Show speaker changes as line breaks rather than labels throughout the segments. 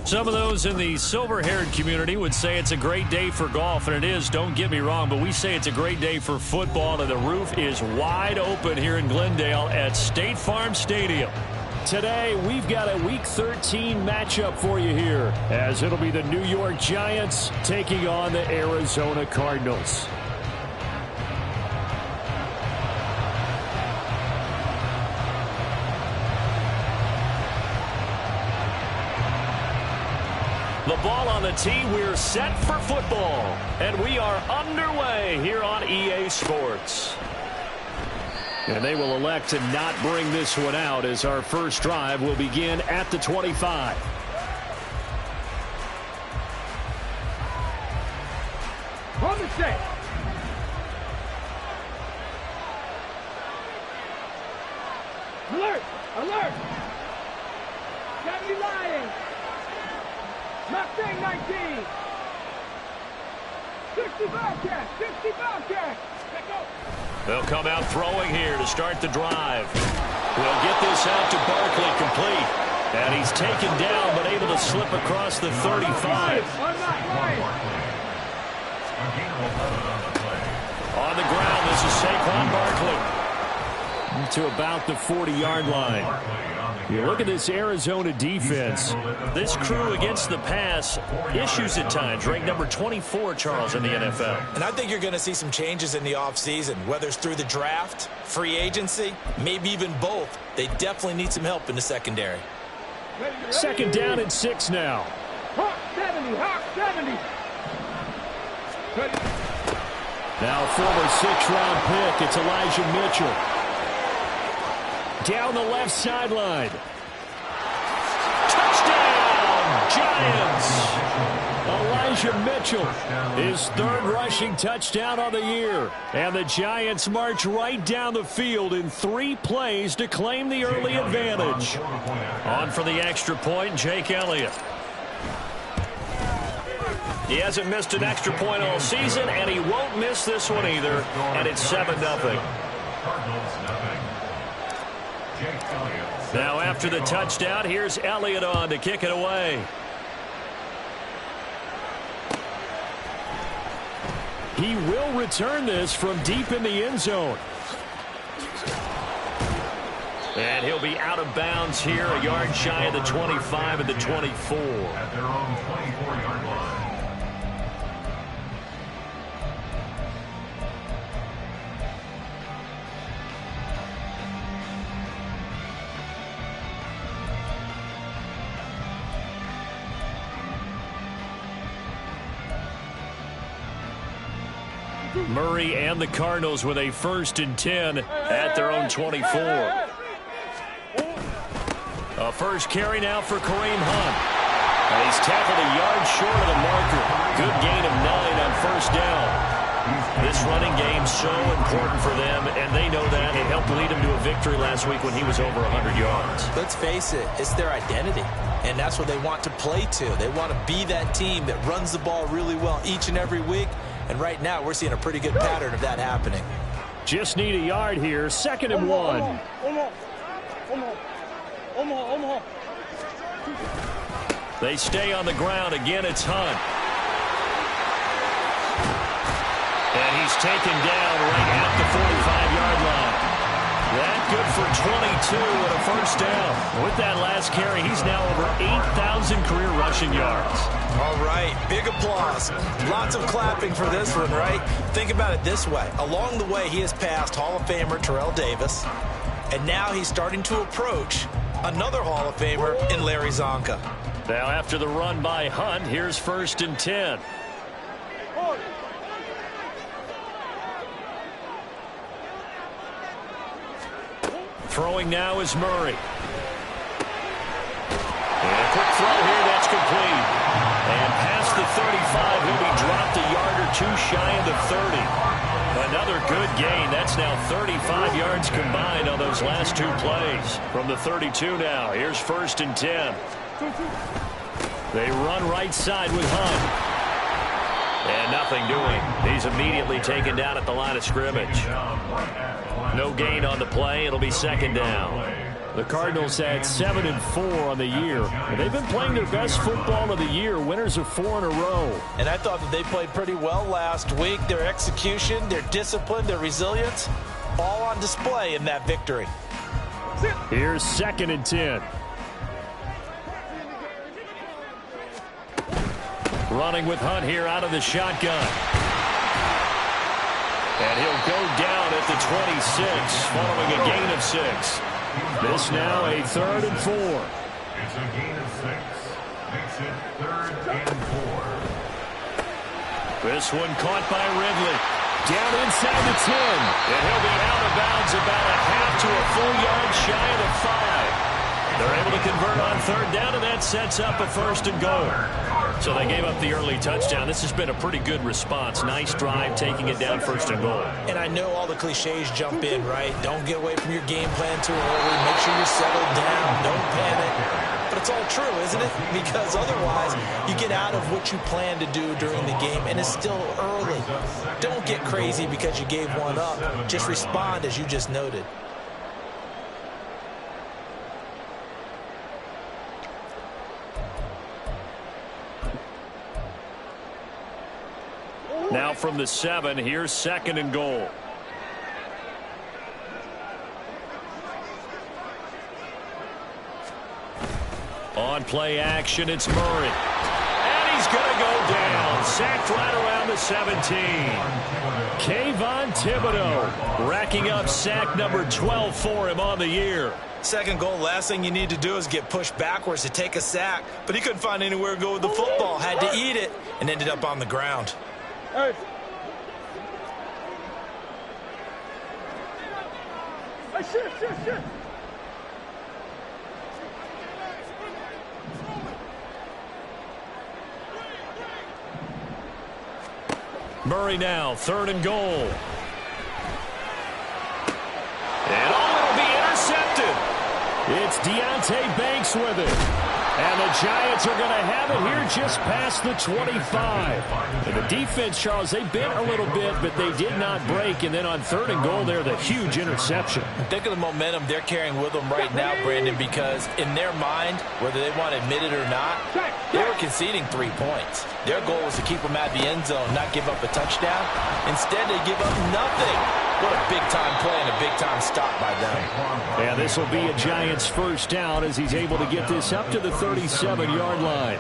Some of those in the silver-haired community would say it's a great day for golf, and it is, don't get me wrong, but we say it's a great day for football, and the roof is wide open here in Glendale at State Farm Stadium. Today, we've got a Week 13 matchup for you here, as it'll be the New York Giants taking on the Arizona Cardinals. The ball on the tee, we're set for football. And we are underway here on EA Sports. And they will elect to not bring this one out as our first drive will begin at the 25.
On the set. Alert! Alert! 70 Lions! Mustang 19! 60 Bobcat! 60 Bobcat! Let go!
They'll come out throwing here to start the drive. We'll get this out to Barkley complete. And he's taken down but able to slip across the 35. On the ground, this is Saquon Barkley. To about the 40-yard line. You look at this Arizona defense. This crew against the pass, issues at times. Ranked number 24, Charles, in the NFL.
And I think you're going to see some changes in the offseason, whether it's through the draft, free agency, maybe even both. They definitely need some help in the secondary.
Second down and 6 now.
Hawk 70, Hawk 70.
Now former 6th-round pick, it's Elijah Mitchell. Down the left sideline. Touchdown, Giants! Elijah Mitchell, his third rushing touchdown on the year. And the Giants march right down the field in 3 plays to claim the early advantage. On for the extra point, Jake Elliott. He hasn't missed an extra point all season, and he won't miss this one either. And it's 7-0. Now after the touchdown, here's Elliott on to kick it away. He will return this from deep in the end zone. And he'll be out of bounds here, a yard shy of the 25 and the 24. At their own 24-yard line. Murray and the Cardinals with a 1st and 10 at their own 24. A first carry now for Kareem Hunt. And he's tackled a yard short of the marker. Good gain of 9 on 1st down. This running game's so important for them, and they know that. It helped lead them to a victory last week when he was over 100 yards.
Let's face it, it's their identity, and that's what they want to play to. They want to be that team that runs the ball really well each and every week. And right now, we're seeing a pretty good pattern of that happening.
Just need a yard here. 2nd and 1. They stay on the ground. Again, it's Hunt. And he's taken down right at the 45-yard line. That good for 22 and a 1st down. With that last carry, he's now over 8,000 career rushing yards.
All right, big applause. Lots of clapping for this one, right? Think about it this way. Along the way, he has passed Hall of Famer Terrell Davis, and now he's starting to approach another Hall of Famer in Larry Zonka.
Now after the run by Hunt, here's 1st and 10. Throwing now is Murray. And a quick throw here, that's complete. And past the 35, he'll be dropped a yard or 2 shy of the 30. Another good gain. That's now 35 yards combined on those last 2 plays. From the 32 now, here's 1st and 10. They run right side with Hunt. And nothing doing. He's immediately taken down at the line of scrimmage. No gain on the play. It'll be 2nd down. The Cardinals had 7-4 on the year. They've been playing their best football of the year. Winners are 4 in a row.
And I thought that they played pretty well last week. Their execution, their discipline, their resilience, all on display in that victory.
Here's 2nd and 10. Running with Hunt here out of the shotgun. And he'll go down at the 26 following a gain of 6. This now a 3rd and 4.
It's a gain of 6. Makes it 3rd and 4.
This one caught by Ridley. Down inside the 10. And he'll be out of bounds about a half to a full yard shy of the 5. They're able to convert on 3rd down, and that sets up a 1st and goal. So they gave up the early touchdown. This has been a pretty good response. Nice drive, taking it down 1st and goal.
And I know all the cliches jump in, right? Don't get away from your game plan too early. Make sure you're settled down. Don't panic. But it's all true, isn't it? Because otherwise, you get out of what you plan to do during the game, and it's still early. Don't get crazy because you gave one up. Just respond as you just noted.
Now from the 7, here's 2nd and goal. On play action, it's Murray. And he's going to go down. Sacked right around the 17. Kayvon Thibodeaux racking up sack number 12 for him on the year.
2nd goal, last thing you need to do is get pushed backwards to take a sack. But he couldn't find anywhere to go with the football. Had to eat it and ended up on the ground.
Hey. Hey, shit.
Murray now, 3rd and goal. And it'll be intercepted. It's Deonte Banks with it. And the Giants are going to have it here just past the 25. And the defense, Charles, they bent a little bit, but they did not break. And then on 3rd and goal there, the huge interception.
Think of the momentum they're carrying with them right now, Brandon, because in their mind, whether they want to admit it or not, they were conceding 3 points. Their goal was to keep them at the end zone, not give up a touchdown. Instead, they give up nothing. What a big-time play and a big-time stop by them.
Yeah, this will be a Giants 1st down as he's able to get this up to the 37-yard line.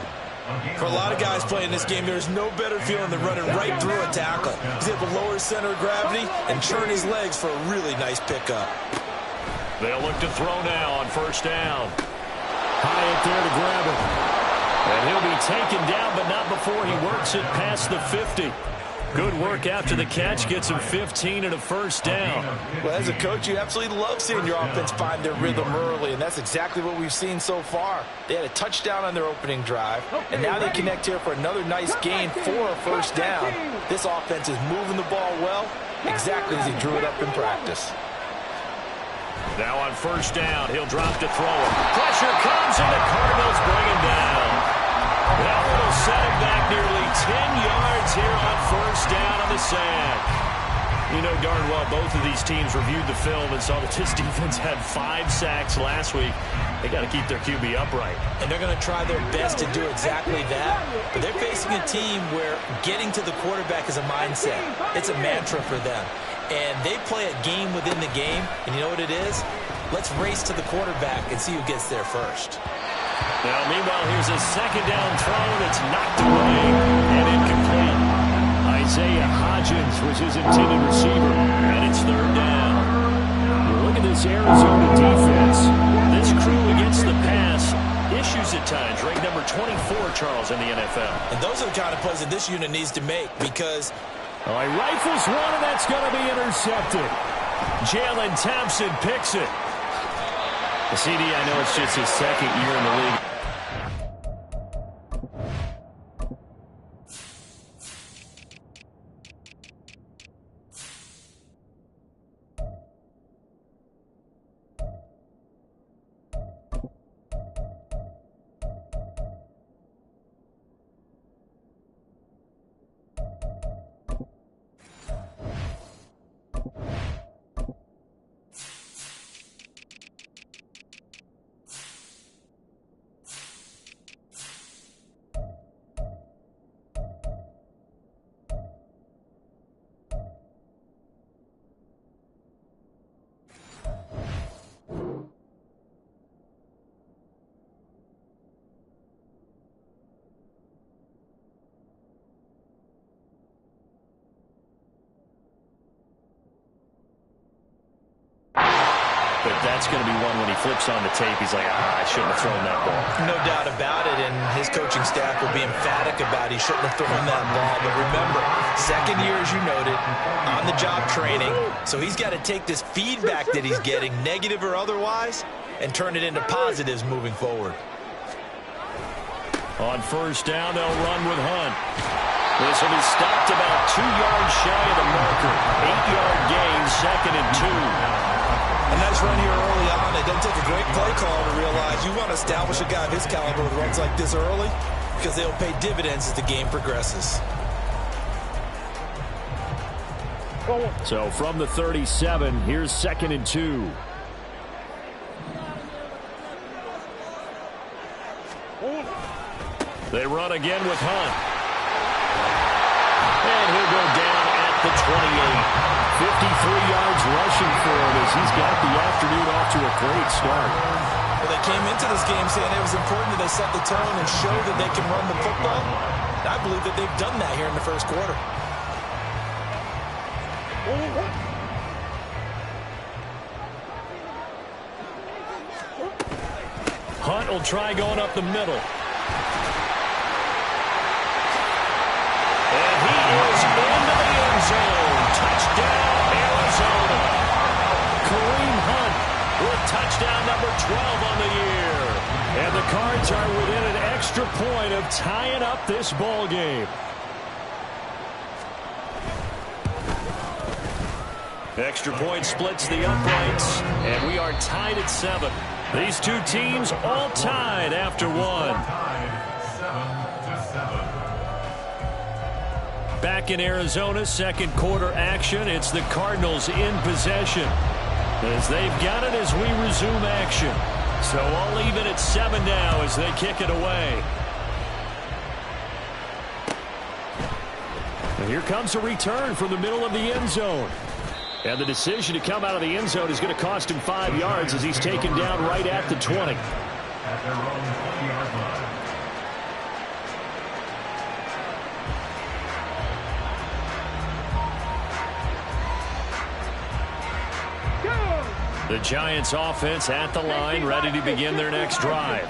For a lot of guys playing this game, there's no better feeling than running right through a tackle. He's able to lower his center of gravity and churn his legs for a really nice pickup.
They'll look to throw now on 1st down. Hyatt there to grab it. And he'll be taken down, but not before he works it past the 50. Good work after the catch. Gets him 15 and a 1st down.
Well, as a coach, you absolutely love seeing your offense find their rhythm early, and that's exactly what we've seen so far. They had a touchdown on their opening drive, and now they connect here for another nice gain for a 1st down. This offense is moving the ball well, exactly as he drew it up in practice.
Now on 1st down, he'll drop to throw it. Pressure comes, and the Cardinals bring him down. That will set him back nearly 10 yards here on 1st down on the sack. You know darn well both of these teams reviewed the film and saw that this defense had 5 sacks last week. They got to keep their QB upright.
And they're going to try their best to do exactly that. But they're facing a team where getting to the quarterback is a mindset. It's a mantra for them. And they play a game within the game. And you know what it is? Let's race to the quarterback and see who gets there first.
Now, meanwhile, here's a 2nd down throw that's knocked away and incomplete. Isaiah Hodgins was his intended receiver, and it's 3rd down. Look at this Arizona defense. This crew against the pass, issues at times. Ranked number 24, Charles, in the NFL.
And those are the kind of plays that this unit needs to make because...
All right, rifles one, and that's going to be intercepted. Jalen Thompson picks it. The CD, I know it's just his 2nd year in the league. but that's going to be one when he flips on the tape. He's like, I shouldn't have thrown that ball.
No doubt about it, and his coaching staff will be emphatic about he shouldn't have thrown that ball. But remember, second year, as you noted, on-the-job training, so he's got to take this feedback that he's getting, negative or otherwise, and turn it into positives moving forward.
On first down, they'll run with Hunt. This will be stopped about 2 yards shy of the marker. 8-yard gain, 2nd and 2.
A nice run here early on. It doesn't take a great play caller to realize you want to establish a guy of his caliber with runs like this early because they'll pay dividends as the game progresses.
So from the 37, here's 2nd and 2. They run again with Hunt. And he'll go down at the 28. 53 yards rushing for him as he's got the afternoon off to a great start.
Well, they came into this game saying it was important that they set the tone and show that they can run the football. I believe that they've done that here in the first quarter.
Hunt will try going up the middle. And he is into the end zone. Touchdown, Arizona. Kareem Hunt with touchdown number 12 on the year. And the Cards are within an extra point of tying up this ball game. Extra point splits the uprights, and we are tied at 7. These two teams all tied after one.
7-7.
Back in Arizona, second quarter action. It's the Cardinals in possession as they've got it as we resume action. So all even at 7 now as they kick it away. And here comes a return from the middle of the end zone. And the decision to come out of the end zone is going to cost him 5 yards as he's taken down right at the 20.
At their own 20-yard line.
The Giants offense at the line, ready to begin their next drive.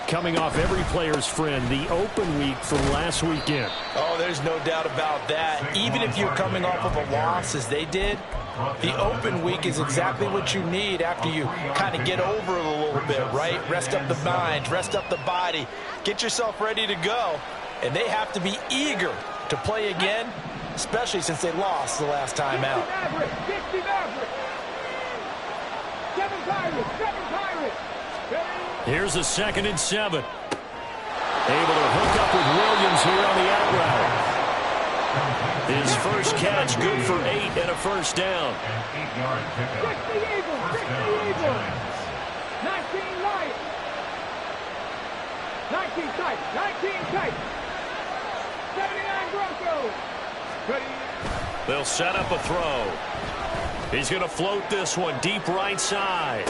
Coming off every player's friend, the open week from last weekend.
Oh, there's no doubt about that. Even if you're coming off of a loss as they did, the open week is exactly what you need after you kind of get over it a little bit, right? Rest up the mind, rest up the body, get yourself ready to go. And they have to be eager to play again, especially since they lost the last time out.
Here's a 2nd and 7. Able to hook up with Williams here on the out route. His first catch good for 8 and a first down.
An 8-yard pickup.
60 Eagles, 60 Eagles. 19 light. 19 tight, 19 tight. 79 Broncos. Ready.
They'll set up a throw. He's going to float this one deep right side.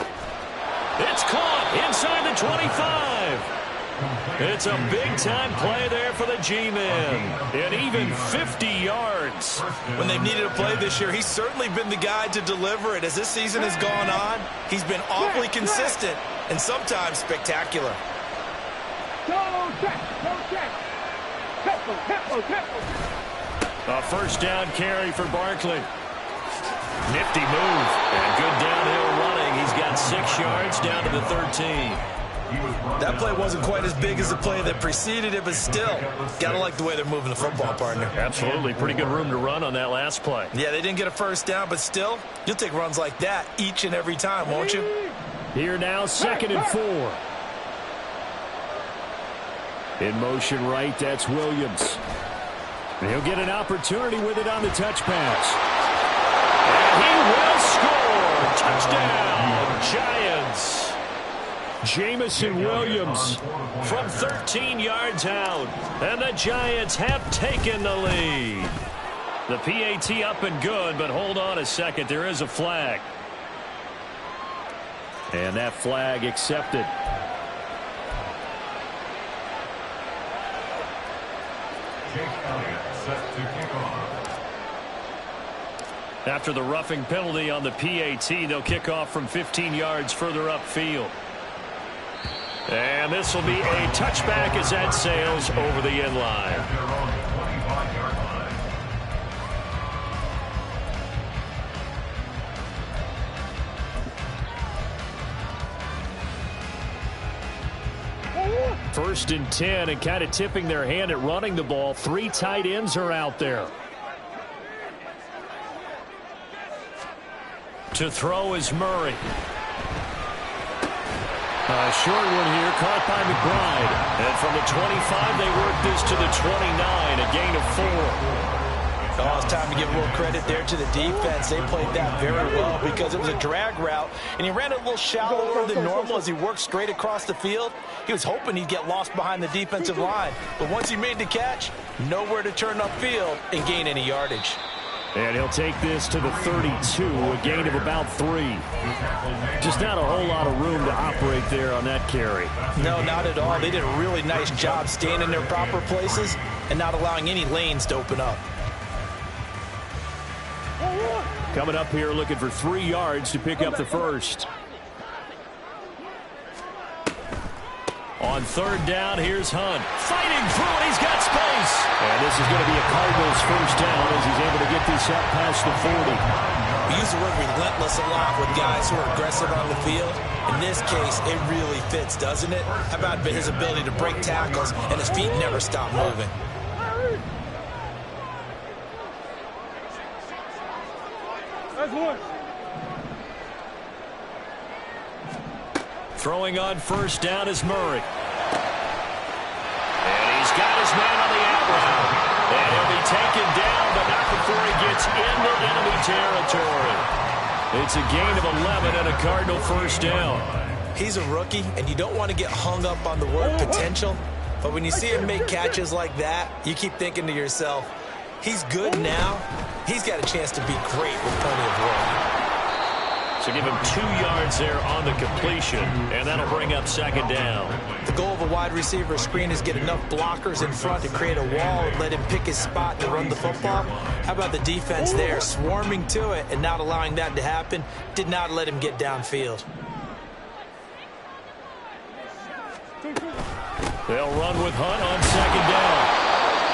It's caught inside the 25. It's a big-time play there for the G-Men. And even 50 yards.
When they've needed a play this year, he's certainly been the guy to deliver it. As this season has gone on, he's been awfully consistent and sometimes spectacular.
Go check, go check. Tempo.
A first down carry for Barkley. Nifty move and good downhill running. He's got 6 yards down to the 13.
That play wasn't quite as big as the play that preceded it, but still, gotta like the way they're moving the football, partner.
Absolutely. Pretty good room to run on that last play.
Yeah, they didn't get a first down, but still, you'll take runs like that each and every time, won't you?
Here now, 2nd and 4. In motion right, that's Williams. And he'll get an opportunity with it on the touch pass. And he will score. Touchdown, Giants. Jamison Williams from 13 yards out. And the Giants have taken the lead. The PAT up and good, but hold on a second. There is a flag. And that flag accepted.
Jake Elliott set to kick off.
After the roughing penalty on the PAT, they'll kick off from 15 yards further upfield. And this will be a touchback as that sails over the end line. First and 10, and kind of tipping their hand at running the ball. 3 tight ends are out there. To throw is Murray. A short one here, caught by McBride. And from the 25, they work this to the 29, a gain of 4.
Oh, it's time to give a little credit there to the defense. They played that very well because it was a drag route, and he ran a little shallower than normal as he worked straight across the field. He was hoping he'd get lost behind the defensive line, but once he made the catch, nowhere to turn upfield and gain any yardage.
And he'll take this to the 32, a gain of about 3. Just not a whole lot of room to operate there on that carry.
No, not at all. They did a really nice job staying in their proper places and not allowing any lanes to open up.
Coming up here looking for 3 yards to pick up the first. On third down, here's Hunt. Fighting through it, he's got space. And this is going to be a Cardinals first down as he's able to get this up past the 40.
We use the word relentless a lot with guys who are aggressive on the field. In this case, it really fits, doesn't it? How about his ability to break tackles and his feet never stop moving?
Throwing on first down is Murray. And he's got his man on the out route. And he'll be taken down, but not before he gets into enemy territory. It's a gain of 11 and a Cardinal first down.
He's a rookie, and you don't want to get hung up on the word potential. But when you see him make catches like that, you keep thinking to yourself, he's good now. He's got a chance to be great with plenty of work.
So give him 2 yards there on the completion, and that'll bring up second down.
The goal of a wide receiver screen is get enough blockers in front to create a wall and let him pick his spot to run the football. How about the defense there, swarming to it and not allowing that to happen? Did not let him get downfield.
They'll run with Hunt on second down.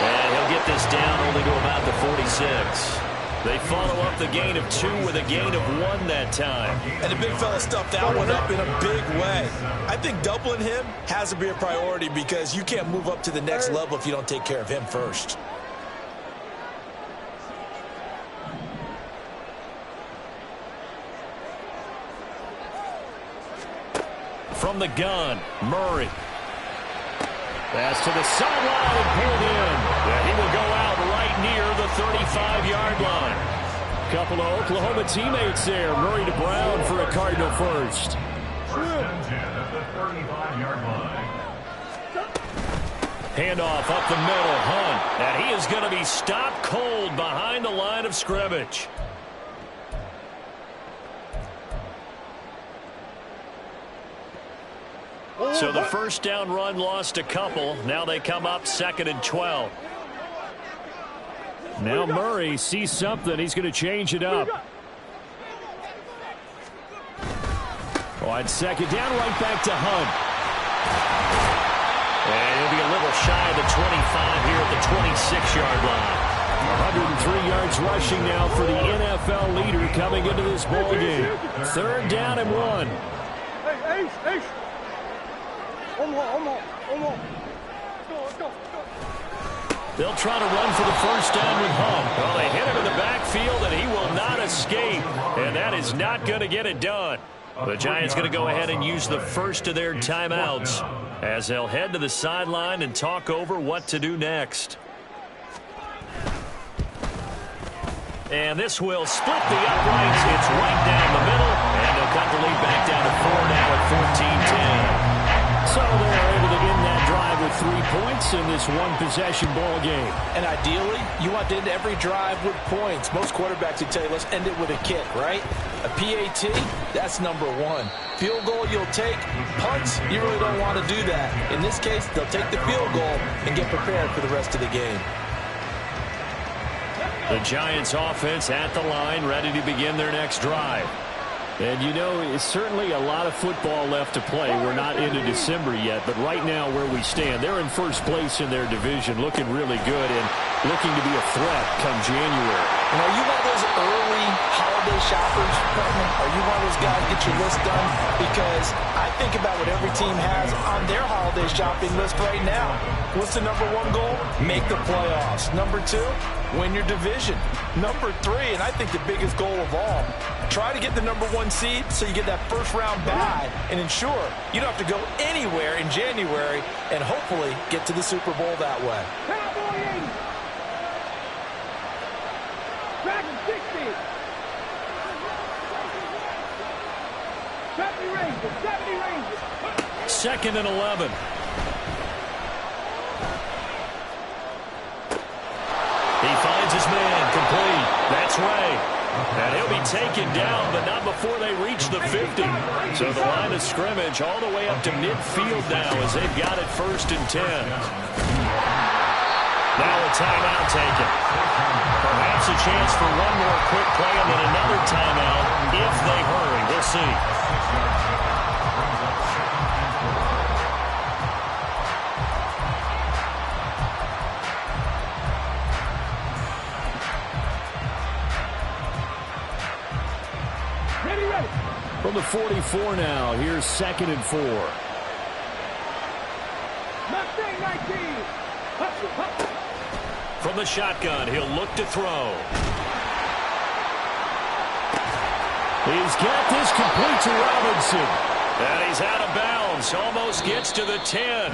And he'll get this down only to about the 46. They follow up the gain of 2 with a gain of 1 that time.
And the big fella stuffed that one up in a big way. I think doubling him has to be a priority because you can't move up to the next level if you don't take care of him first.
From the gun, Murray. Pass to the sideline and pulled in. And he will go out right near the 35-yard line. Couple of Oklahoma teammates there. Murray to Brown for a Cardinal first.
At the 35-yard line.
Handoff up the middle, Hunt. And he is going to be stopped cold behind the line of scrimmage. So the first down run lost a couple. Now they come up 2nd and 12. Now Murray sees something. He's going to change it up. On second down, right back to Hunt. And he'll be a little shy of the 25 here at the 26-yard line. 103 yards rushing now for the NFL leader coming into this ball game. 3rd down and 1.
Hey, Ace.
They'll try to run for the first down with Hunt. Well, they hit him in the backfield, and he will not escape. And that is not going to get it done. The Giants going to go ahead and use the first of their timeouts as they'll head to the sideline and talk over what to do next. And this will split the uprights. It's right down the middle, and they'll cut the lead back down to 4 now at 14-10. So they're able to end that drive with 3 points in this one-possession ball game.
And ideally, you want to end every drive with points. Most quarterbacks would tell you, let's end it with a kick, right? A PAT, that's number 1. Field goal you'll take. Punts, you really don't want to do that. In this case, they'll take the field goal and get prepared for the rest of the game.
The Giants offense at the line, ready to begin their next drive.
And, you know, it's certainly a lot of football left to play. We're not into December yet, but right now where we stand, they're in first place in their division, looking really good and looking to be a threat come January.
And are you one of those early holiday shoppers, partner? Are you one of those guys get your list done? Because I think about what every team has on their holiday shopping list right now. What's the number one goal? Make the playoffs. Number two, win your division. Number three, and I think the biggest goal of all, try to get the number one seed so you get that first round bye and ensure you don't have to go anywhere in January and hopefully get to the Super Bowl that way.
Cowboy 80. Dragon 60. 70 Rangers. 70 Rangers.
2nd and 11. He finds his man, complete. That's Ray. And he'll be taken down, but not before they reach the 50. So the line of scrimmage all the way up to midfield now as they've got it 1st and 10. Now a timeout taken. Perhaps a chance for one more quick play and then another timeout if they hurry. We'll see.
From the 44 now, here's 2nd and 4.
Mustang 19. Hustle, hustle.
From the shotgun, he'll look to throw.
He's got this complete to Robinson.
And he's out of bounds. Almost gets to the 10.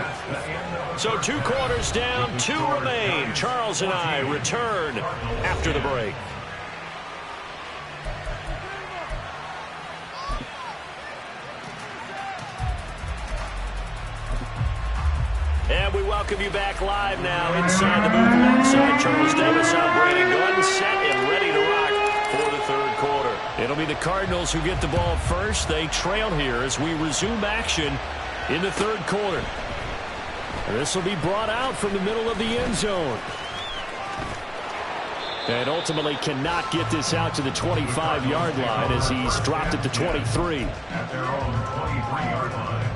So 2 quarters down, 2 remain. Charles and I return after the break. And we welcome you back live now inside the booth alongside Charles Davis. I'm Brandon Gordon, set and ready to rock for the 3rd quarter.
It'll be the Cardinals who get the ball first. They trail here as we resume action in the 3rd quarter. This will be brought out from the middle of the end zone. And ultimately cannot get this out to the 25-yard line as he's dropped at the 23.
At their own 23-yard line.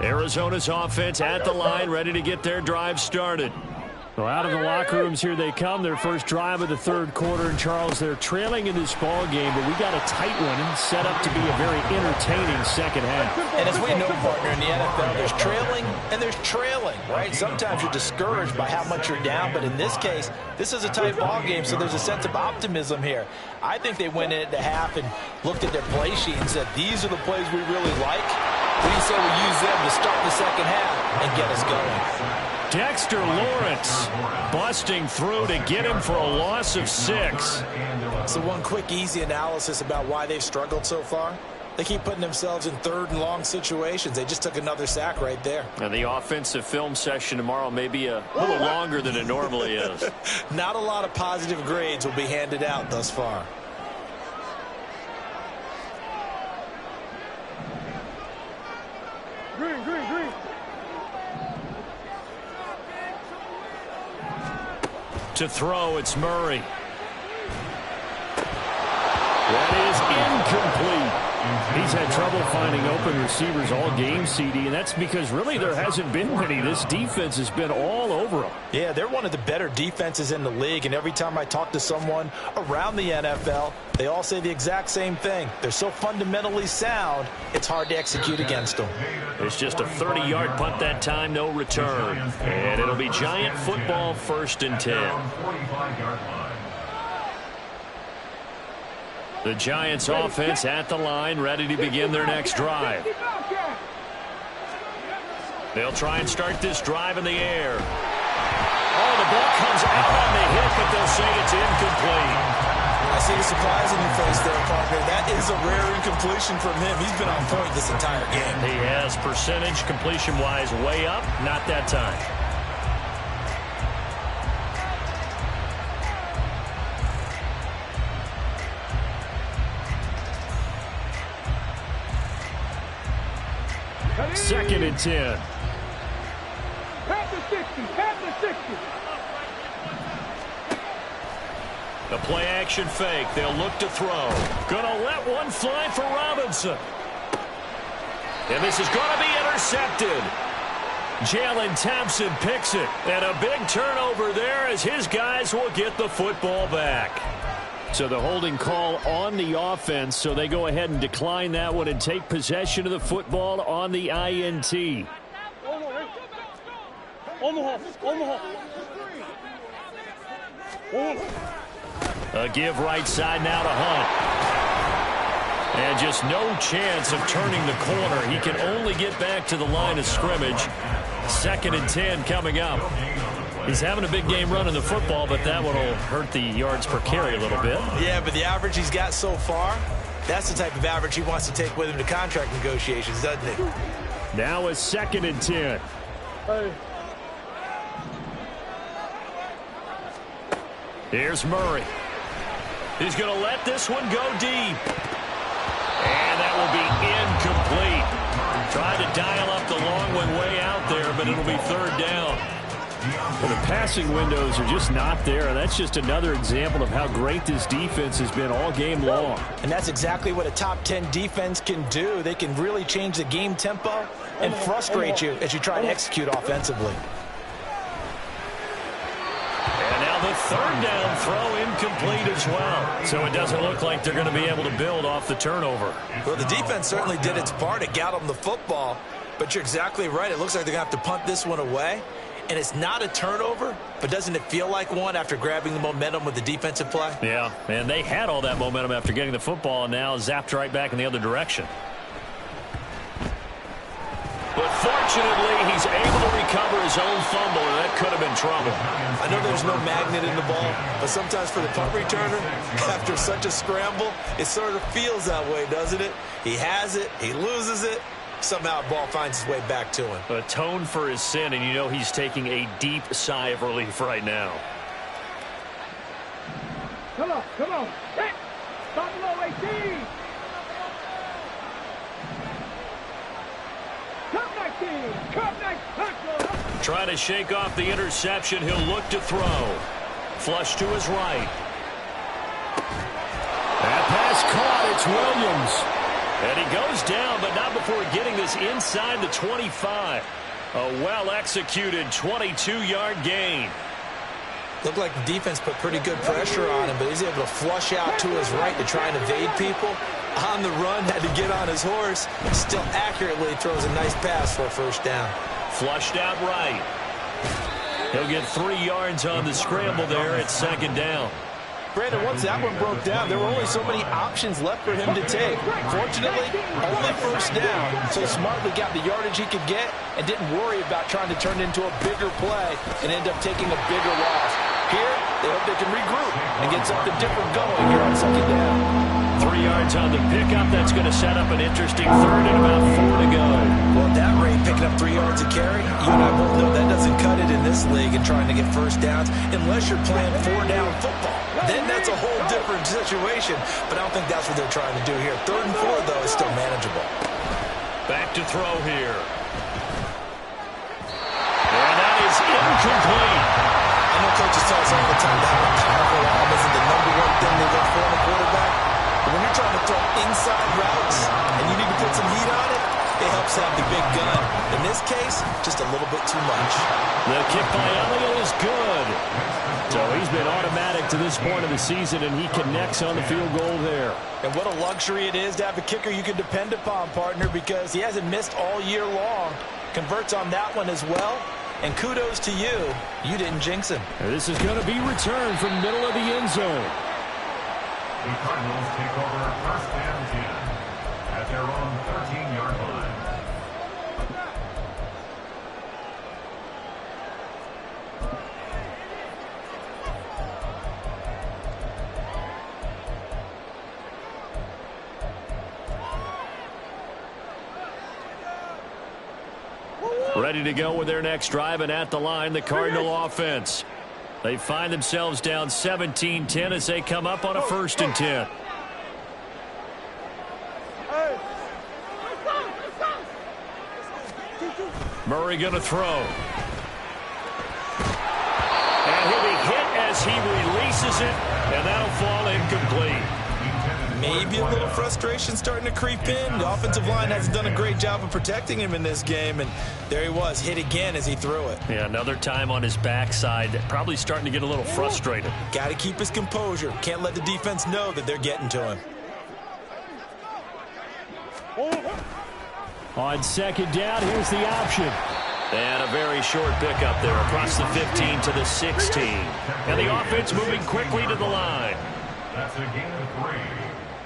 Arizona's offense at the line, ready to get their drive started.
Well, out of the locker rooms here they come. Their first drive of the 3rd quarter. And, Charles, they're trailing in this ball game, but we got a tight one and set up to be a very entertaining second half.
And as we know, partner, in the NFL, there's trailing and there's trailing, right? Sometimes you're discouraged by how much you're down, but in this case, this is a tight ball game, so there's a sense of optimism here. I think they went in at the half and looked at their play sheet and said, these are the plays we really like. We say we use them to start the second half and get us going.
Dexter Lawrence busting through to get him for a loss of 6.
So one quick, easy analysis about why they've struggled so far. They keep putting themselves in 3rd and long situations. They just took another sack right there.
And the offensive film session tomorrow may be a little longer than it normally is.
Not a lot of positive grades will be handed out thus far.
Green, green, green.
To throw, it's Murray. That is incomplete.
He's had trouble finding open receivers all game, CD, and that's because really there hasn't been many. This defense has been all over them.
Yeah, they're one of the better defenses in the league, and every time I talk to someone around the NFL, they all say the exact same thing. They're so fundamentally sound, it's hard to execute against them.
It's just a 30-yard punt that time, no return. And it'll be Giant football 1st and 10.
45-yard line.
The Giants offense at the line, ready to begin their next drive. They'll try and start this drive in the air. Oh, the ball comes out on the hit, but they'll say it's incomplete.
I see the surprise in your face there, partner. That is a rare incompletion from him. He's been on point this entire game.
He has percentage completion-wise way up, not that time.
Second and 10.
Half the 60.
The play action fake. They'll look to throw. Gonna let one fly for Robinson. And this is going to be intercepted. Jalen Thompson picks it. And a big turnover there as his guys will get the football back.
So the holding call on the offense, so they go ahead and decline that one and take possession of the football on the INT. A give right side now to Hunt. And just no chance of turning the corner. He can only get back to the line of scrimmage. 2nd and 10 coming up. He's having a big game running the football, but that one will hurt the yards per carry a little bit.
Yeah, but the average he's got so far, that's the type of average he wants to take with him to contract negotiations, doesn't he?
Now a 2nd and 10. Here's Murray. He's going to let this one go deep. And that will be incomplete. Tried to dial up the long one way out there, but it'll be 3rd down. Well, the passing windows are just not there. That's just another example of how great this defense has been all game long.
And that's exactly what a top 10 defense can do. They can really change the game tempo and frustrate you as you try to execute offensively.
And now the 3rd down throw incomplete as well. So it doesn't look like they're going to be able to build off the turnover.
Well, the defense certainly did its part. It got them the football. But you're exactly right. It looks like they're going to have to punt this one away. And it's not a turnover, but doesn't it feel like one after grabbing the momentum with the defensive play?
Yeah, and they had all that momentum after getting the football and now zapped right back in the other direction.
But fortunately, he's able to recover his own fumble, and that could have been trouble.
I know there's no magnet in the ball, but sometimes for the punt returner, after such a scramble, it sort of feels that way, doesn't it? He has it, he loses it, somehow the ball finds its way back to him.
Atone for his sin, and you know he's taking a deep sigh of relief right now.
Come on. Hit. Stop below 18. Come next.
Trying to shake off the interception. He'll look to throw. Flush to his right.
That pass caught. It's Williams.
And he goes down, but not before getting this inside the 25. A well-executed 22-yard gain.
Looked like the defense put pretty good pressure on him, but he's able to flush out to his right to try and evade people. On the run, had to get on his horse. Still accurately throws a nice pass for a 1st down.
Flushed out right. He'll get 3 yards on the scramble there at 2nd down.
Brandon, once that one broke down, there were only so many options left for him to take. Fortunately, only 1st down, so smartly got the yardage he could get and didn't worry about trying to turn it into a bigger play and end up taking a bigger loss. Here, they hope they can regroup and get something different going here on 2nd down.
3 yards on the pickup. That's going to set up an interesting 3rd and about 4 to go.
Well, at that rate, picking up 3 yards a carry, you and I both know that doesn't cut it in this league and trying to get 1st downs unless you're playing 4-down football. Then that's a whole different situation, but I don't think that's what they're trying to do here. 3rd and 4, though, is still manageable.
Back to throw here. And that is incomplete.
I know coaches tell us all the time that how powerful arm isn't the #1 thing they look for in a quarterback. But when you're trying to throw inside routes and you need to put some heat on it, it helps have the big gun. In this case, just a little bit too much.
The kick by Elliott is good. So he's been automatic to this point of the season, and he connects on the field goal there.
And what a luxury it is to have a kicker you can depend upon, partner, because he hasn't missed all year long. Converts on that one as well. And kudos to you. You didn't jinx him.
And this is going to be returned from middle of the end zone.
The Cardinals take over 1st and 10 at their own 13-yard line.
Ready to go with their next drive, and at the line, the Cardinal offense. They find themselves down 17-10 as they come up on a 1st and 10. Murray going to throw.
as he releases it, and that'll fall incomplete.
Maybe a little frustration starting to creep in. The offensive line hasn't done a great job of protecting him in this game, and there he was, hit again as he threw it.
Yeah, another time on his backside, probably starting to get a little frustrated.
Got to keep his composure. Can't let the defense know that they're getting to him.
On second down, here's the option.
And a very short pickup there across the 15 to the 16. And the offense moving quickly to the line.
That's a gain of 3.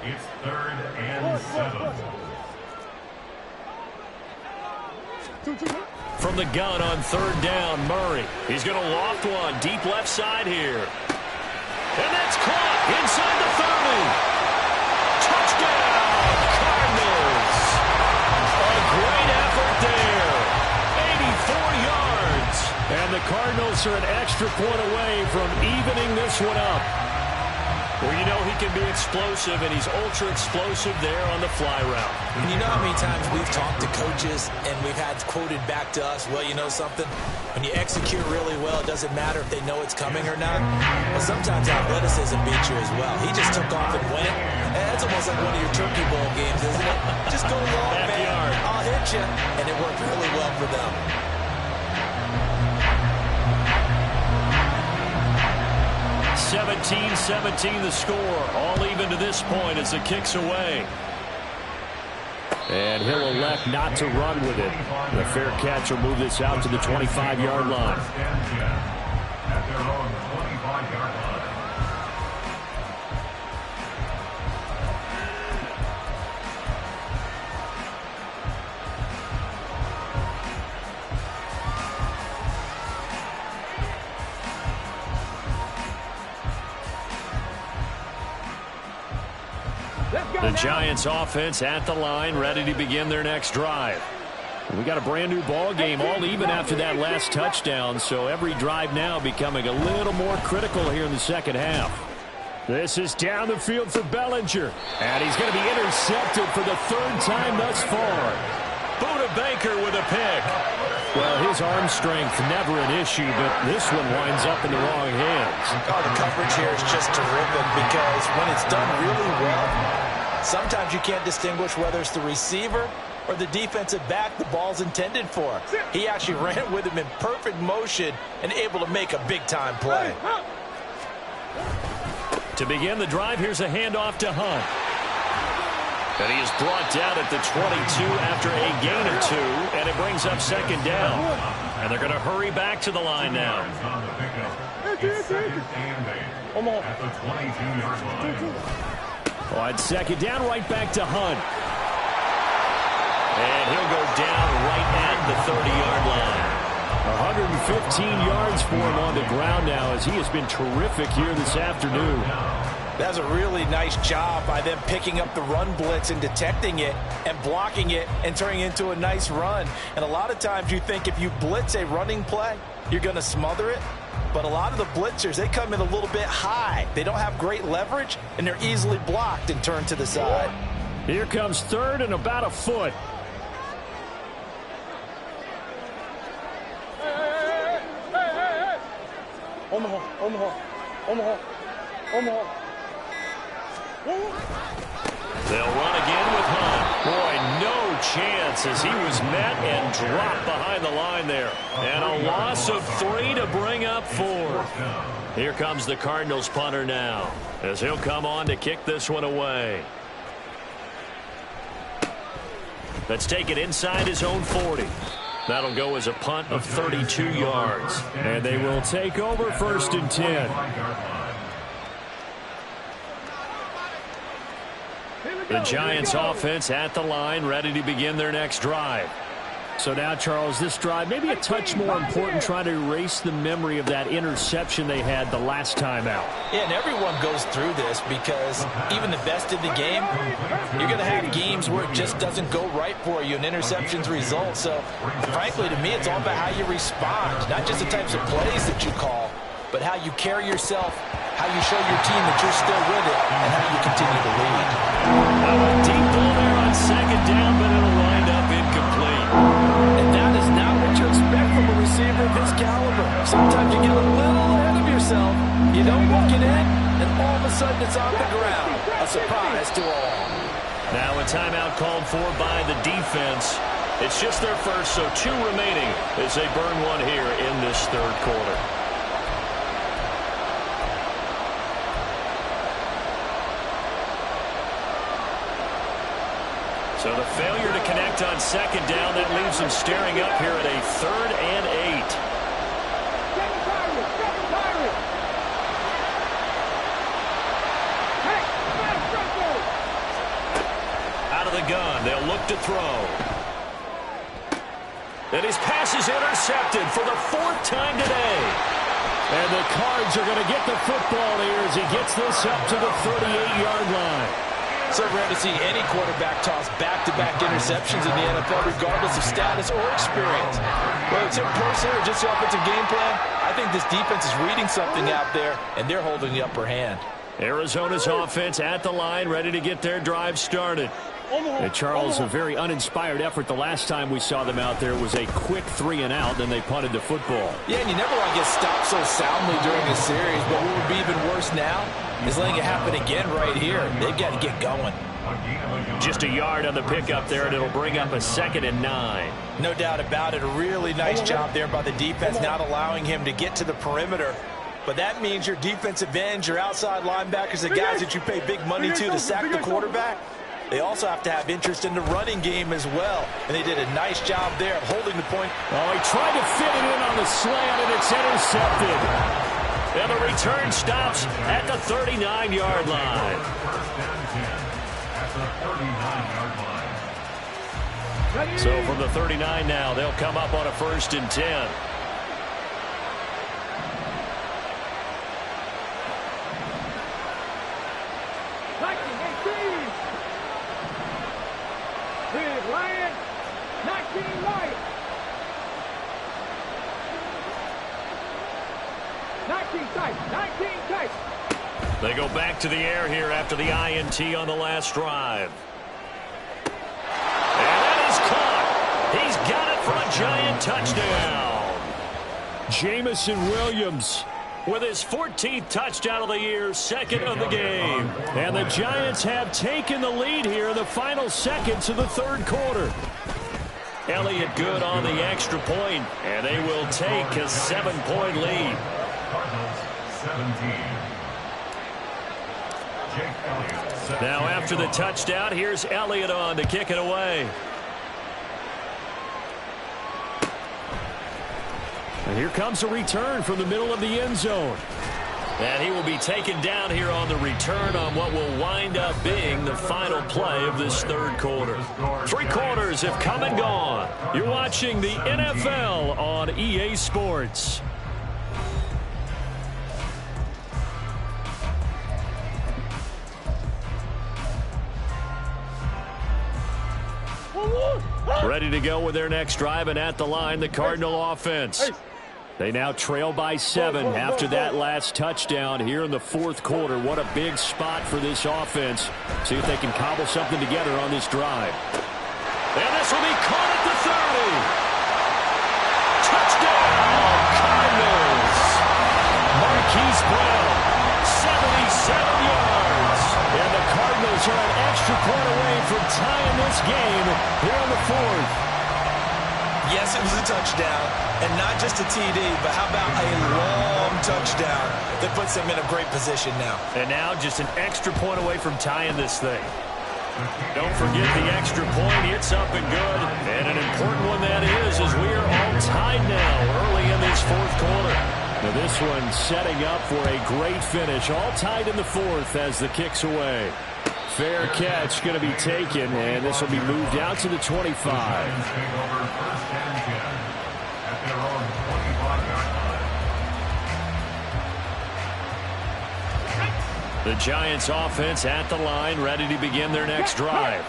It's 3rd and 7.
From the gun on 3rd down, Murray. He's going to loft one deep left side here. And that's caught inside the 30. Touchdown, Cardinals. A great effort there. 84 yards.
And the Cardinals are an extra point away from evening this one up.
Well, you know he can be explosive, and he's ultra-explosive there on the fly route.
And you know how many times we've talked to coaches and we've had quoted back to us, well, you know something? When you execute really well, it doesn't matter if they know it's coming or not. Well, sometimes athleticism beats you as well. He just took off and went. And that's almost like one of your Turkey Bowl games, isn't it? Just go long, man. I'll hit you. And it worked really well for them.
17-17 the score. All even to this point as the kick's away.
And he'll elect not to run with it. The fair catch will move this out to the 25-yard line.
At their own 25-yard line.
The Giants offense at the line, ready to begin their next drive. We got a brand new ball game, all even after that last touchdown, so every drive now becoming a little more critical here in the second half.
This is down the field for Bellinger, and he's going to be intercepted for the 3rd time thus far.
Buda Baker with a pick.
Well, his arm strength never an issue, but this one winds up in the wrong hands.
Oh, the coverage here is just terrific because when it's done really well, sometimes you can't distinguish whether it's the receiver or the defensive back the ball's intended for. He actually ran with him in perfect motion and able to make a big-time play.
To begin the drive, here's a handoff to Hunt. And he is brought down at the 22 after a gain of 2, and it brings up second down. And they're going to hurry back to the line now.
It's 2nd and 8 at the 22-yard line.
On second down, right back to Hunt.
And he'll go down right at the 30-yard line.
115 yards for him on the ground now as he has been terrific here this afternoon.
That's a really nice job by them picking up the run blitz and detecting it and blocking it and turning it into a nice run. And a lot of times you think if you blitz a running play, you're going to smother it. But a lot of the blitzers, they come in a little bit high. They don't have great leverage, and they're easily blocked and turned to the side.
Here comes 3rd and about a foot.
They'll run again with Hunt. Boy, no chance as he was met and dropped behind the line there. And a loss of 3 to bring up 4. Here comes the Cardinals punter now as he'll come on to kick this one away. Let's take it inside his own 40. That'll go as a punt of 32 yards.
And they will take over 1st and 10.
The Giants offense at the line, ready to begin their next drive.
So now, Charles, this drive maybe a touch more important, trying to erase the memory of that interception they had the last time out.
Yeah, and everyone goes through this because even the best in the game, you're going to have games where it just doesn't go right for you and interceptions result. So, frankly, to me, it's all about how you respond, not just the types of plays that you call, but how you carry yourself, how you show your team that you're still with it, and how you continue to lead.
A deep ball there on second down, but it'll wind up incomplete.
And that is not what you expect from a receiver of his caliber. Sometimes you get a little ahead of yourself. You don't look it in, and all of a sudden it's on the ground. A surprise to all.
Now a timeout called for by the defense. It's just their first, so 2 remaining as they burn one here in this third quarter. So the failure to connect on second down, that leaves them staring up here at a 3rd and 8. Out of the gun, they'll look to throw. And his pass is intercepted for the 4th time today.
And the Cards are going to get the football here as he gets this up to the 38-yard line.
So rare to see any quarterback toss back-to-back interceptions in the NFL, regardless of status or experience. Whether it's him personally or just the offensive game plan, I think this defense is reading something out there, and they're holding the upper hand.
Arizona's offense at the line, ready to get their drive started.
And Charles, a very uninspired effort the last time we saw them out there. It was a quick 3-and-out, then they punted the football.
Yeah, and you never want to get stopped so soundly during a series, but what would be even worse now is letting it happen again right here. They've got to get going.
Just a yard on the pickup there, and it'll bring up a 2nd and 9.
No doubt about it. A really nice job there by the defense, not allowing him to get to the perimeter. But that means your defensive ends, your outside linebackers, the guys that you pay big money to sack the quarterback, they also have to have interest in the running game as well. And they did a nice job there of holding the point.
Oh, he tried to fit it in on the slant, and it's intercepted.
And the return stops at the 39-yard line. So from the 39 now, they'll come up on a 1st and 10.
Lions, 19 Lions. 19 tight, 19 tight.
They go back to the air here after the INT on the last drive. And that is caught. He's got it for a Giant touchdown.
Jameson Williams
with his 14th touchdown of the year, 2nd of the game.
And the Giants have taken the lead here in the final seconds of the 3rd quarter.
Elliott good on the extra point, and they will take a 7-point lead.
Cardinals 17. Jake Elliott.
Now after the touchdown, here's Elliott on to kick it away.
And here comes a return from the middle of the end zone.
And he will be taken down here on the return on what will wind up being the final play of this 3rd quarter. 3 quarters have come and gone. You're watching the NFL on EA Sports. Ready to go with their next drive, and at the line, the Cardinal offense.
They now trail by 7 after that last touchdown here in the 4th quarter. What a big spot for this offense. See if they can cobble something together on this drive.
And this will be caught at the 30. Touchdown, Cardinals. Marquise Brown, 77 yards.
And the Cardinals are an extra point away from tying this game here in the 4th.
Yes, it was a touchdown, and not just a TD, but how about a long touchdown that puts them in a great position now.
And now just an extra point away from tying this thing. Don't forget the extra point. It's up and good. And an important one that is, as we are all tied now early in this 4th quarter.
Now this one setting up for a great finish. All tied in the 4th as the kick's away. Fair catch going to be taken, and this will be moved out to the 25.
The Giants offense at the line, ready to begin their next drive.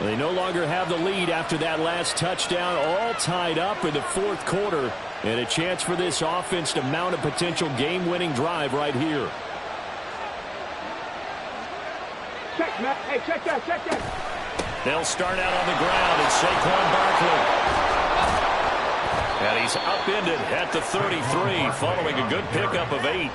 They no longer have the lead after that last touchdown, all tied up in the 4th quarter, and a chance for this offense to mount a potential game-winning drive right here.
Check, Matt. Hey, check that, check that.
They'll start out on the ground, and Saquon Barkley. And he's upended at the 33 following a good pickup of 8.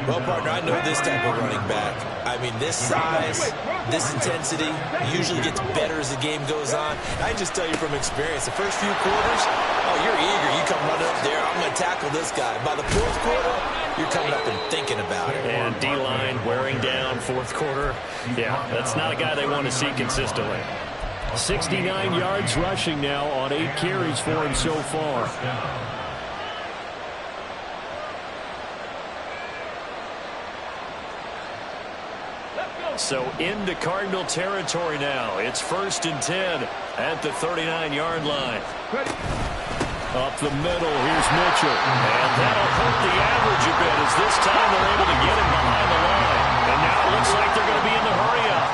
Well, partner, I know this type of running back. I mean, this size, this intensity usually gets better as the game goes on. I can just tell you from experience, the first few quarters, oh, you're eager. You come running up there, I'm going to tackle this guy. By the fourth quarter, you're coming up and thinking about it.
And D-line wearing down fourth quarter. Yeah, that's not a guy they want to see consistently.
69 yards rushing now on 8 carries for him so far.
So into Cardinal territory now. It's 1st and 10 at the 39-yard line.
Up the middle, here's Mitchell.
And that'll hurt the average a bit as this time they're able to get him behind the line. And now it looks like they're going to be in the hurry-up.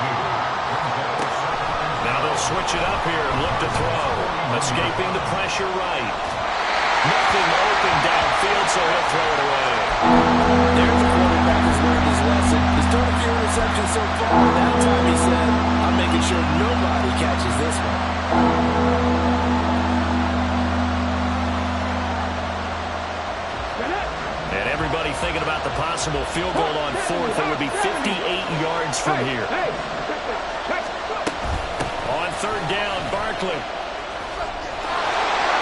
Now they'll switch it up here and look to throw. Escaping the pressure right. Nothing open downfield, so he'll throw it away.
There's a quarterback who's learned his lesson. He's thrown a few interceptions so far. That time he said, I'm making sure nobody catches this one.
And everybody thinking about the possible field goal on 4th. It would be 58 yards from here. On 3rd down, Barkley.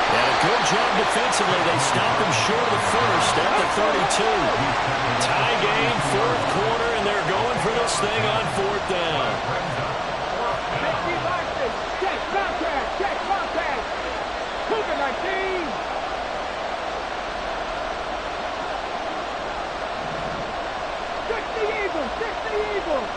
And a good job defensively. They stop him short of the first at the 32. Tie game, 4th quarter, and they're going for this thing on 4th down.
Check contact. Cougar 19. Check the Eagles.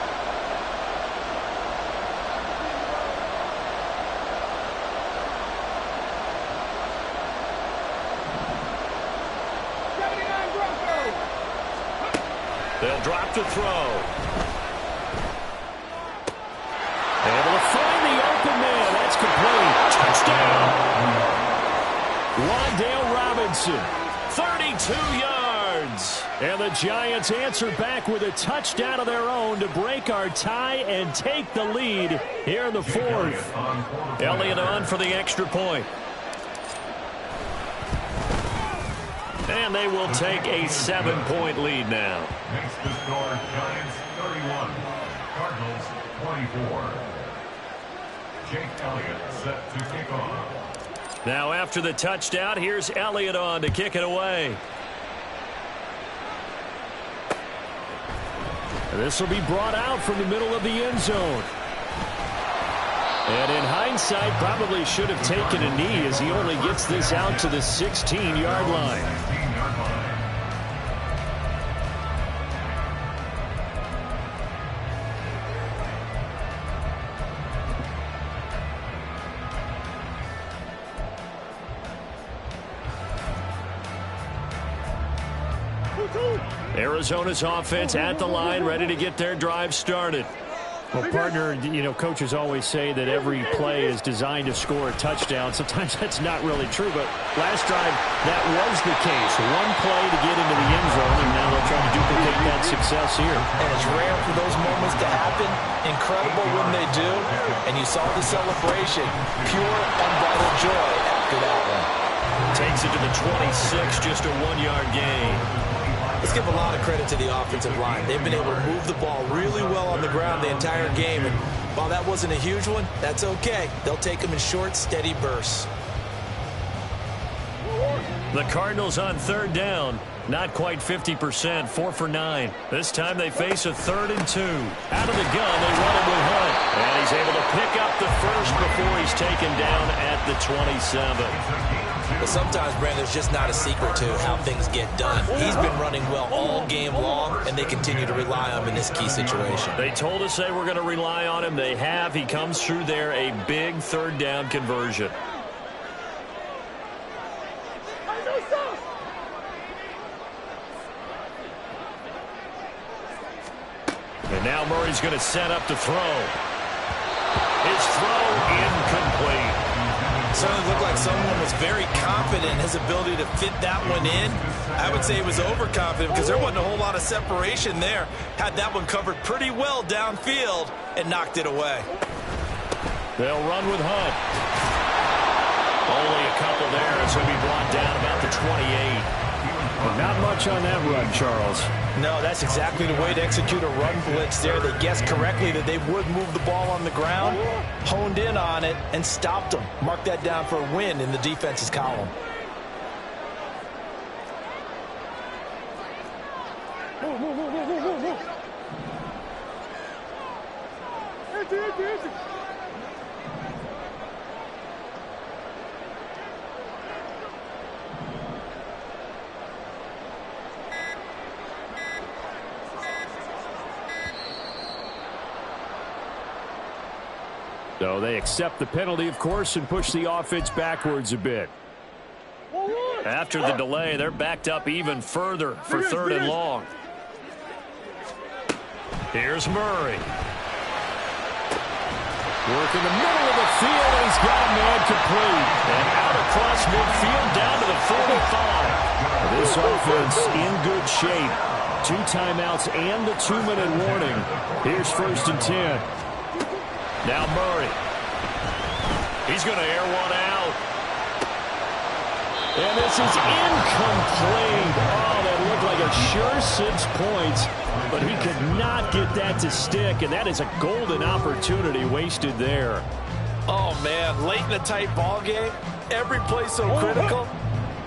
They'll drop to throw. Able to find the open man. That's complete. Touchdown.
Wan'Dale Robinson, 32 yards. And the Giants answer back with a touchdown of their own to break our tie and take the lead here in the 4th.
Elliott on for the extra point. And they will take a 7-point lead now.
Makes the score Giants 31, Cardinals 24. Jake Elliott set to kick off.
Now after the touchdown, here's Elliott on to kick it away.
This will be brought out from the middle of the end zone. And in hindsight, probably should have taken a knee as he only gets this out to the 16-yard line.
Arizona's offense at the line, ready to get their drive started.
Well, partner, you know, coaches always say that every play is designed to score a touchdown. Sometimes that's not really true, but last drive, that was the case. One play to get into the end zone, and now they'll try to duplicate that success here.
And it's rare for those moments to happen. Incredible when they do. And you saw the celebration. Pure, unbridled joy after that one.
Takes it to the 26, just a 1-yard gain.
Let's give a lot of credit to the offensive line. They've been able to move the ball really well on the ground the entire game. And while that wasn't a huge one, that's okay. They'll take them in short, steady bursts.
The Cardinals on 3rd down. Not quite 50%, 4 for 9. This time they face a 3rd and 2. Out of the gun, they run it with Hunt. And he's able to pick up the first before he's taken down at the 27.
But sometimes, Brandon, there's just not a secret to how things get done. He's been running well all game long, and they continue to rely on him in this key situation.
They told us they were going to rely on him. They have. He comes through there, a big 3rd down conversion. And now Murray's going to set up to throw. His throw incomplete.
Certainly looked like someone was very confident in his ability to fit that one in. I would say he was overconfident because there wasn't a whole lot of separation there. Had that one covered pretty well downfield and knocked it away.
They'll run with Hunt. Only a couple there as he'll be brought down about the 28.
Not much on that run, Charles.
No, that's exactly the way to execute a run blitz there. They guessed correctly that they would move the ball on the ground, honed in on it, and stopped them. Mark that down for a win in the defense's column.
So they accept the penalty, of course, and push the offense backwards a bit.
After the delay, they're backed up even further for 3rd and long. Here's Murray.
Work in the middle of the field, and he's got a man complete.
And out across midfield down to the 45.
This offense in good shape. 2 timeouts and the 2-minute warning. Here's 1st and 10.
Now Murray. He's going to air one out.
And this is incomplete. Oh, that looked like a sure 6 points, but he could not get that to stick, and that is a golden opportunity wasted there.
Oh, man, late in a tight ball game, every play so critical,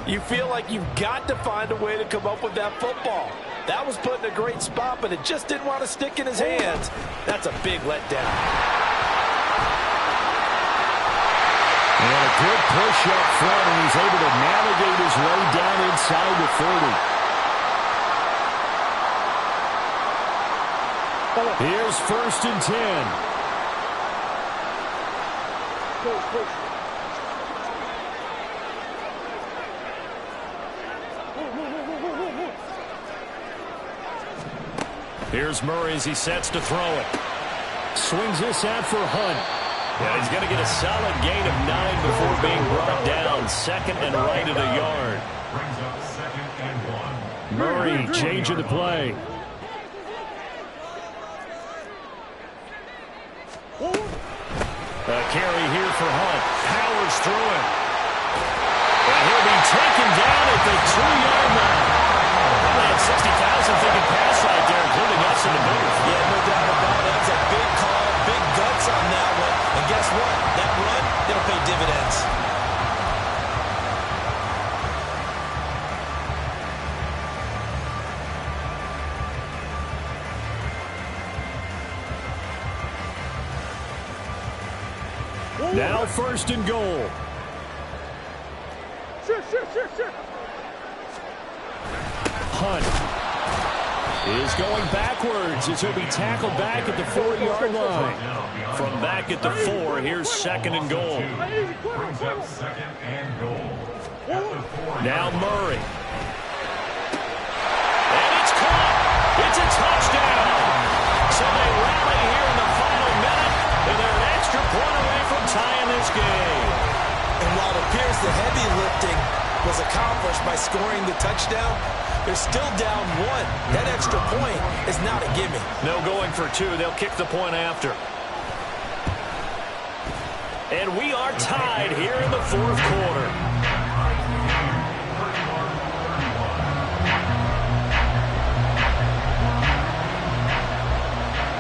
you feel like you've got to find a way to come up with that football. That was put in a great spot, but it just didn't want to stick in his hands. That's a big letdown.
And a good push up front, and he's able to navigate his way down inside the 30. Here's 1st and 10.
Here's Murray as he sets to throw it.
Swings this out for Hunt.
Yeah, he's going to get a solid gain of 9 before being brought down. 2nd and right at a yard.
Brings up 2nd and 1.
Murray changing the play.
A carry here for Hunt. Powers through it. And he'll be taken down at the 2-yard line. Probably had 60,000 thinking pass right there, including us in the booth.
Yeah, no doubt about it. That's a big call, big guts on that one. And guess what? That run, it'll pay dividends.
Now 1st and goal. Hunt is going backwards as he'll be tackled back at the 4-yard line.
From back at the 4, here's 2nd and goal.
Brings up 2nd and goal. At the 4.
Now Murray. And it's caught. It's a touchdown. So they rally here in the final minute, and they're an extra point away from tying this game.
And while it appears the heavy lifting was accomplished by scoring the touchdown, they're still down 1. That extra point is not a gimme.
No going for 2. They'll kick the point after. And we are tied here in the 4th quarter.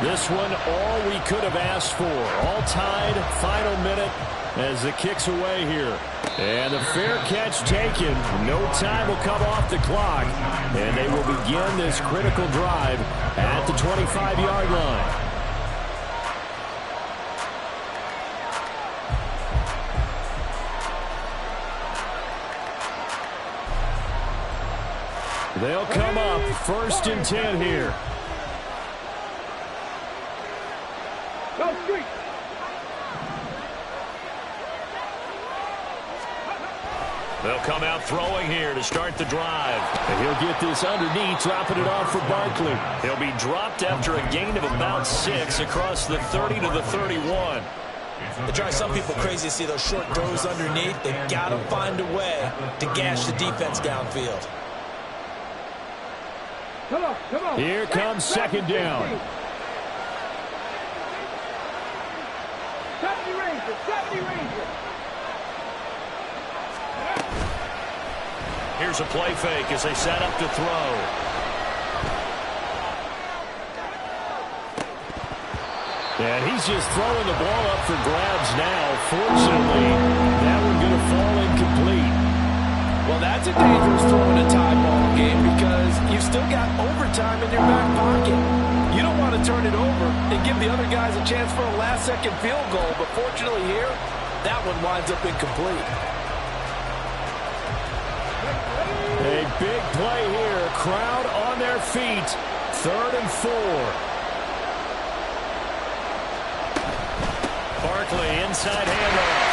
This one all we could have asked for. All tied, final minute as the kick's away here. And the fair catch taken. No time will come off the clock. And they will begin this critical drive at the 25-yard line. They'll come up 1st and 10 here.
They'll come out throwing here to start the drive.
And he'll get this underneath, dropping it off for Barkley.
He'll be dropped after a gain of about 6 across the 30 to the 31.
It drives some people crazy to see those short throws underneath. They've got to find a way to gash the defense downfield.
Come on.
Here comes 2nd down.
70 Rangers.
Here's a play fake as they set up to throw.
And he's just throwing the ball up for grabs now. Fortunately, that one going to fall incomplete.
Well, that's a dangerous throw in a tie ball game because you've still got overtime in your back pocket. You don't want to turn it over and give the other guys a chance for a last-second field goal. But fortunately here, that one winds up incomplete.
A big play here. Crowd on their feet. 3rd and 4.
Barkley inside handoff.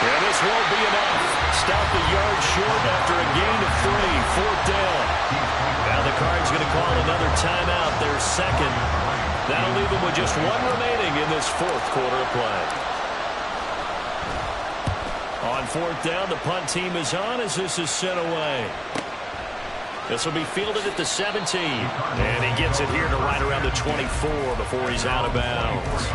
And this won't be enough. Stopped a yard short after a gain of 3. 4th down. Now the Cards going to call another timeout. Their second. That'll leave them with just 1 remaining in this 4th quarter of play. On 4th down, the punt team is on as this is sent away. This will be fielded at the 17. And he gets it here to right around the 24 before he's out of bounds.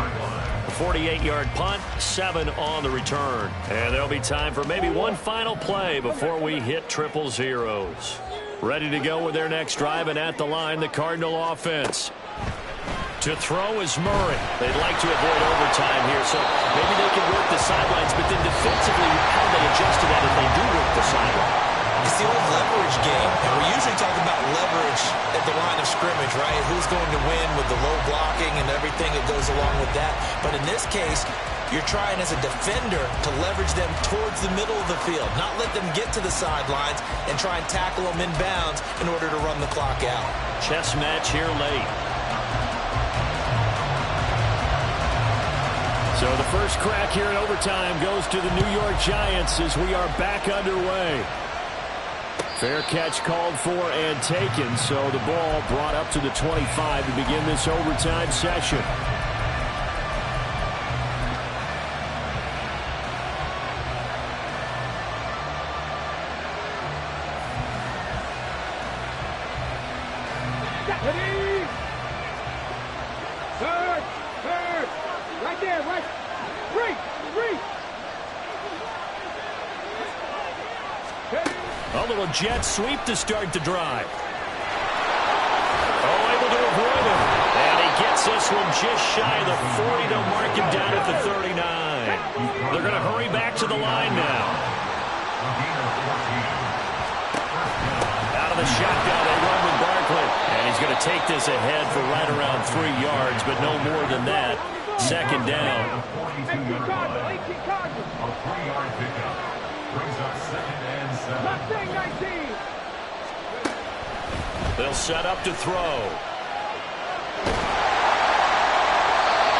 A 48-yard punt, 7 on the return. And there'll be time for maybe one final play before we hit 000. Ready to go with their next drive, and at the line, the Cardinal offense. To throw is Murray. They'd like to avoid overtime here, so maybe they can work the sidelines, but then defensively, how do they adjust to that if they do work the sideline?
It's the old leverage game, and we're usually talking about leverage at the line of scrimmage, right? Who's going to win with the low blocking and everything that goes along with that. But in this case, you're trying as a defender to leverage them towards the middle of the field, not let them get to the sidelines and try and tackle them in bounds in order to run the clock out.
Chess match here late.
So the first crack here in overtime goes to the New York Giants as we are back underway. Fair catch called for and taken, so the ball brought up to the 25 to begin this overtime session.
Ready? Third. Right there, right. Three.
A little jet sweep to start the drive. Oh, able to avoid him. And he gets this one just shy of the 40. They'll mark him down at the 39. They're going to hurry back to the line now. Out of the shotgun, they run with Barkley. And he's going to take this ahead for right around 3 yards, but no more than that. 2nd down.
18 Cardinals.
A 3-yard pickup. Brings up 2nd and 7.
Mustang 19.
They'll set up to throw.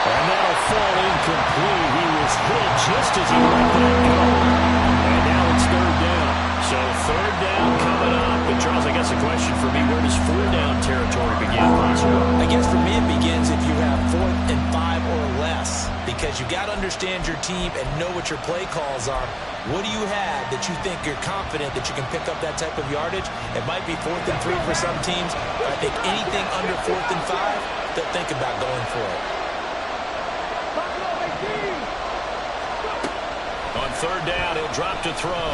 And that'll fall incomplete. He was hit just as he let that go. And now it's 3rd down.
So 3rd down coming up. But Charles, I guess the question for me, where does 4th down territory begin?
I guess for me it begins if you have 4th and 5 or less, because you got to understand your team and know what your play calls are. What do you have that you think you're confident that you can pick up that type of yardage? It might be 4th and 3 for some teams, but I think anything under 4th and 5, they'll think about going for it.
On 3rd down, he'll drop to throw.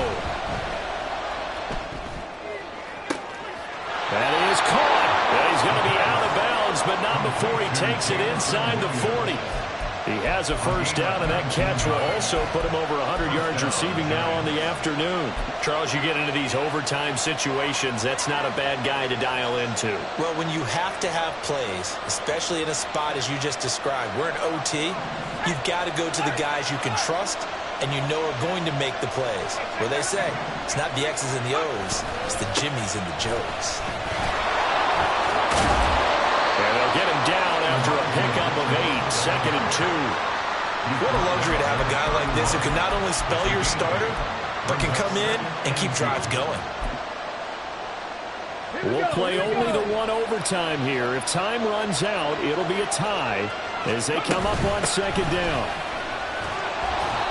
That is caught. And he's going to be out of bounds, but not before he takes it inside the 40. He has a 1st down, and that catch will also put him over 100 yards receiving now on the afternoon. Charles, you get into these overtime situations, that's not a bad guy to dial into.
Well, when you have to have plays, especially in a spot as you just described, we're in OT, you've got to go to the guys you can trust and you know are going to make the plays. What they say, it's not the X's and the O's, it's the Jimmies and the Joes.
And they'll get him down after a pickup of 8, 2nd and 2.
What a luxury to have a guy like this who can not only spell your starter, but can come in and keep drives going.
We'll play only the 1 overtime here. If time runs out, it'll be a tie as they come up on 2nd down.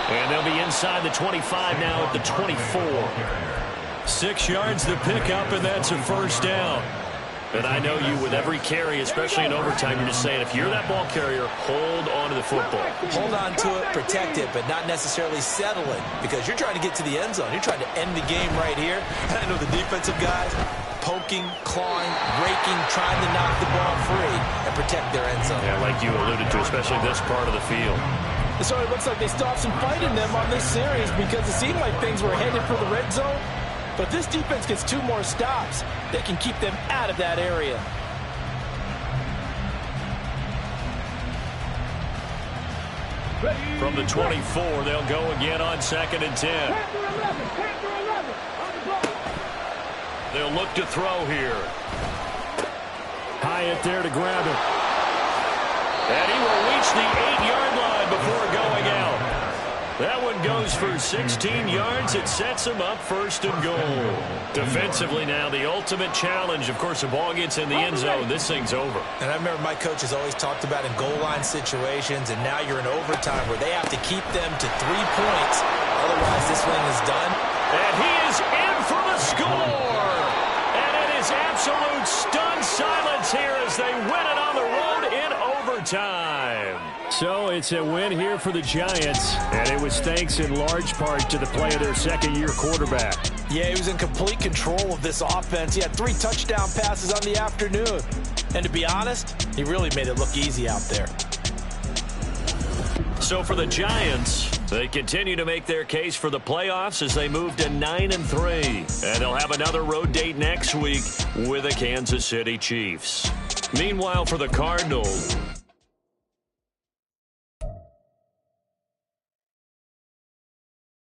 And they'll be inside the 25 now at the 24. 6 yards to pick up, and that's a 1st down. And I know you, with every carry, especially in overtime, you're just saying, if you're that ball carrier, hold on to the football.
Hold on to it, protect it, but not necessarily settle it, because you're trying to get to the end zone. You're trying to end the game right here. And I know the defensive guys poking, clawing, raking, trying to knock the ball free and protect their end zone.
Yeah, like you alluded to, especially this part of the field.
So it looks like they still have some fight in them on this series, because it seemed like things were headed for the red zone. But this defense gets 2 more stops. They can keep them out of that area.
From the 24, they'll go again on 2nd and 10. They'll look to throw here. Hyatt there to grab it. And he will reach the 8-yard line before going out. That one goes for 16 yards. It sets him up 1st and goal. Defensively now, the ultimate challenge. Of course, the ball gets in the end zone. This thing's over.
And I remember my coach has always talked about in goal line situations, and now you're in overtime where they have to keep them to 3 points. Otherwise, this thing is done.
And he is in for the score. And it is absolute stunned silence here as they win it on the road in overtime. So it's a win here for the Giants, and it was thanks in large part to the play of their 2nd-year quarterback.
Yeah, he was in complete control of this offense. He had 3 touchdown passes on the afternoon. And to be honest, he really made it look easy out there.
So for the Giants, they continue to make their case for the playoffs as they move to 9-3. And they'll have another road date next week with the Kansas City Chiefs. Meanwhile, for the Cardinals,